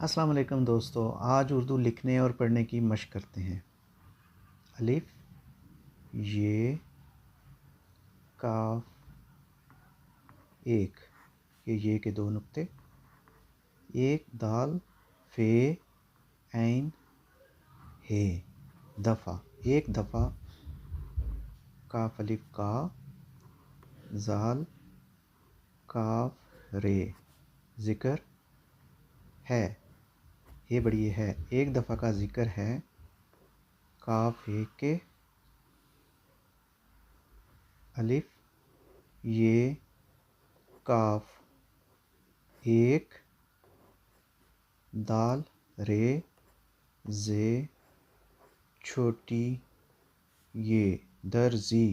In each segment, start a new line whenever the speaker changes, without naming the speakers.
अस्सलाम वालेकुम दोस्तों, आज उर्दू लिखने और पढ़ने की मशक करते हैं। अलिफ, ये, काफ, एक, ये के दो नुक्ते, एक, दाल, फे, ऐन, हे, दफ़ा, एक दफ़ा, काफ अलिफ का, जाल, काफ रे, ज़िक्र है, ये बड़ी है, एक दफ़ा का ज़िक्र है, काफ हे के, अलिफ, ये, काफ, एक, दाल, रे, जे, छोटी, ये, दर्जी,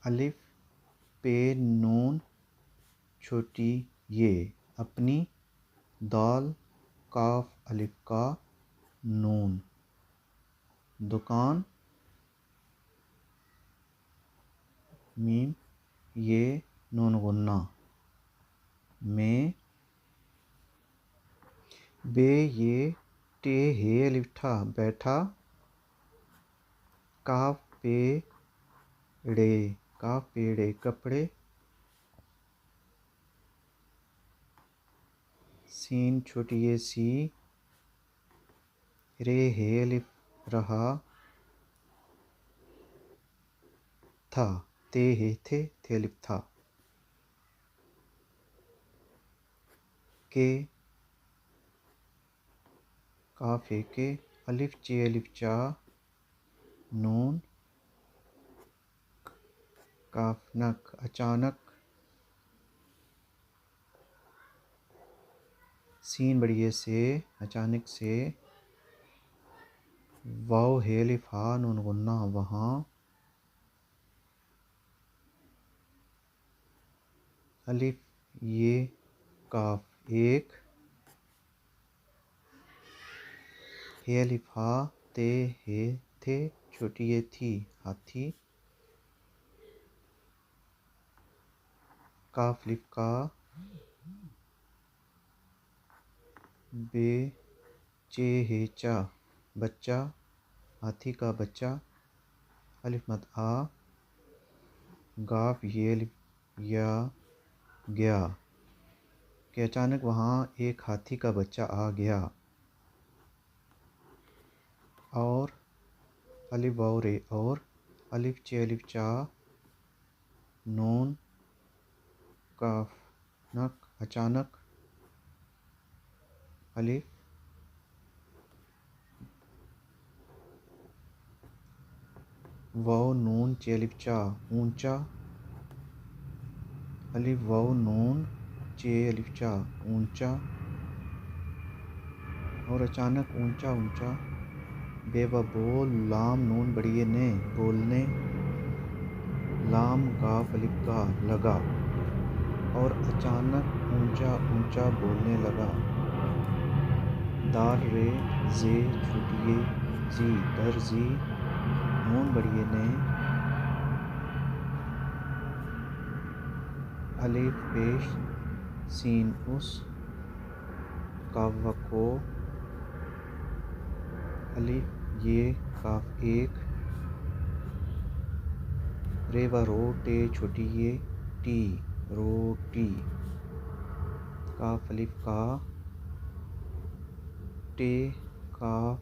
अलिफ, पे, नून, छोटी, ये, अपनी, दाल, काफ अलिफ का, नून, दुकान, मीम, ये, नून गुन्ना, में, बे, ये, टे, हे अलिफ ठा, बैठा, काफ, पे, ड़े, काफ, पेड़े, कपड़े, सीन, छोटी, ये, सी, रे, हे अलिफ रहा, था, ते, हे, थे अलिफ था, के, काफ, हे के, अलिफ, चे, अलिफ चा, नून, काफ, नक, अचानक, सीन बड़ी से, अचानक से, वाव, हे अलिफ हा, नून गुन्ना, वहाँ, अलिफ, ये, काफ, एक, हे अलिफ हा, ते, हे, थे, छोटी, ये, थी, हाथी, काफ, अलिफ का, बे, चे, हे, चा, बच्चा, हाथी का बच्चा, अलिफ मद आ, गाफ, ये अलिफ या, गया, कि अचानक वहाँ एक हाथी का बच्चा आ गया, और, अलिफ वाव रे, और, अलिफ चे, अलिफ चा, नून, काफ, नक, अचानक, अलिफ, वाव, नून, चे, अलिफ चा, ऊंचा, अलिफ, वाव, नून, चे, अलिफ चा, ऊंचा, और अचानक, ऊंचा ऊंचा, बेवा, बोल, लाम, नून बड़ी ने, बोलने, लाम, गाफ अलिफ का, लगा, और अचानक, ऊंचा ऊंचा बोलने लगा, दाल, रे, जे, छुटिए, जी, दर्जी, नून बड़ी ने, अलिफ, पेश, सीन, उस, काफ, को, अलिफ, ये, काफ, एक, रे, व, रो, टे, छोटी, ये, टी, रोटी, काफ अलिफ का, टे, काफ,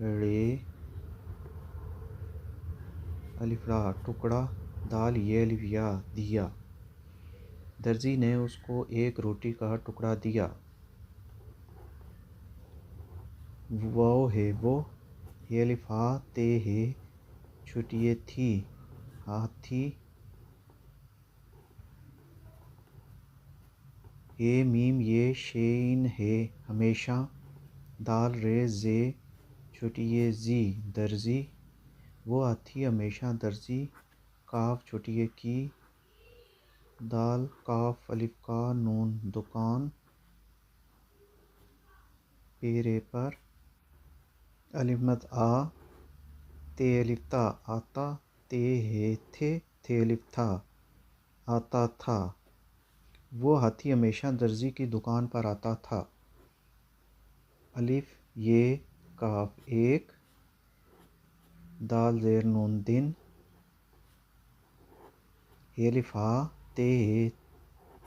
रे, अलिफ ला, टुकड़ा, दाल, ये अलिफ या, दिया, दर्जी ने उसको एक रोटी का टुकड़ा दिया, वो है वो, ये अलिफ हा, ते है, छोटी ये थी, हाथी, ये, मीम, ये, शेन है, हमेशा, दाल, रे, जे, छोटी ये, जी, दर्जी, वो हाथी हमेशा दर्जी, काफ, छोटी ये, की, दाल, काफ अलिफ का, नून, दुकान, पेरे पर, अलिफ मद आ, ते अलिफ ता, आता, ते हे थे अलिफ था, आता था, वो हाथी हमेशा दर्जी की दुकान पर आता था। अलिफ ये काफ एक, दाल ज़ेर नून दिन, ये अलिफ हा, ते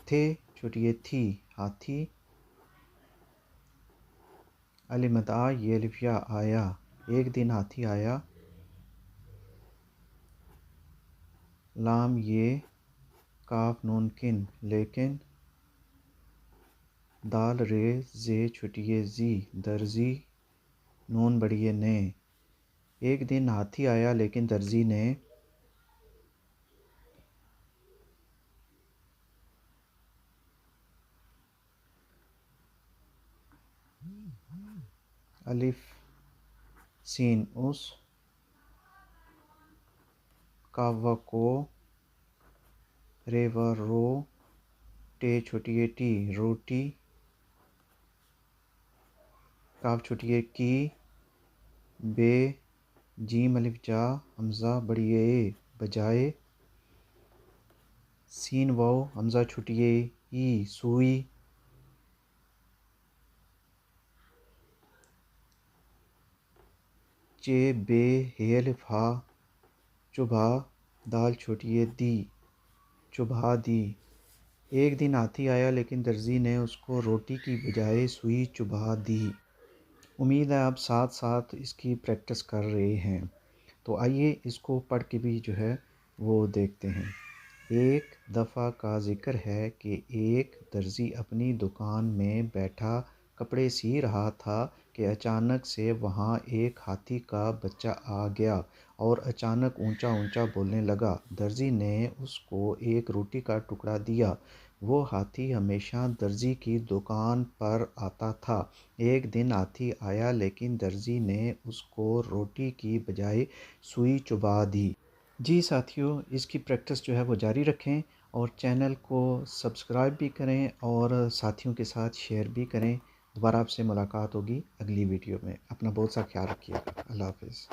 थे, छोटी ये थी हाथी, अलिफ मद आ, ये अलिफ या आया, एक दिन हाथी आया, लाम ये काफ नून किन लेकिन, दाल रे जे छोटी ये जी दर्जी, नून बड़ी ये ने, एक दिन हाथी आया लेकिन दर्जी ने अलिफ सीन उस, काव को, रे व रो, टे छोटी ये टी रोटी, काफ छोटी ये की, बे जीम अलिफ जा, हमज़ा बड़ी ये बजाए, सीन वाओ हमज़ा छोटी ये ई सुई, चे बे हे अलिफ हा, चुभा, दाल छोटी ये दी चुभा दी, एक दिन हाथी आया लेकिन दर्जी ने उसको रोटी की बजाय सुई चुभा दी। उम्मीद है आप साथ साथ इसकी प्रैक्टिस कर रहे हैं। तो आइए इसको पढ़ के भी जो है वो देखते हैं। एक दफ़ा का ज़िक्र है कि एक दर्जी अपनी दुकान में बैठा कपड़े सी रहा था कि अचानक से वहाँ एक हाथी का बच्चा आ गया और अचानक ऊंचा ऊंचा बोलने लगा। दर्जी ने उसको एक रोटी का टुकड़ा दिया। वो हाथी हमेशा दर्जी की दुकान पर आता था। एक दिन हाथी आया लेकिन दर्जी ने उसको रोटी की बजाय सुई चुभा दी। जी साथियों, इसकी प्रैक्टिस जो है वो जारी रखें और चैनल को सब्सक्राइब भी करें और साथियों के साथ शेयर भी करें। दोबारा आपसे मुलाकात होगी अगली वीडियो में। अपना बहुत सा ख्याल रखिएगा। अल्लाह हाफ़िज़।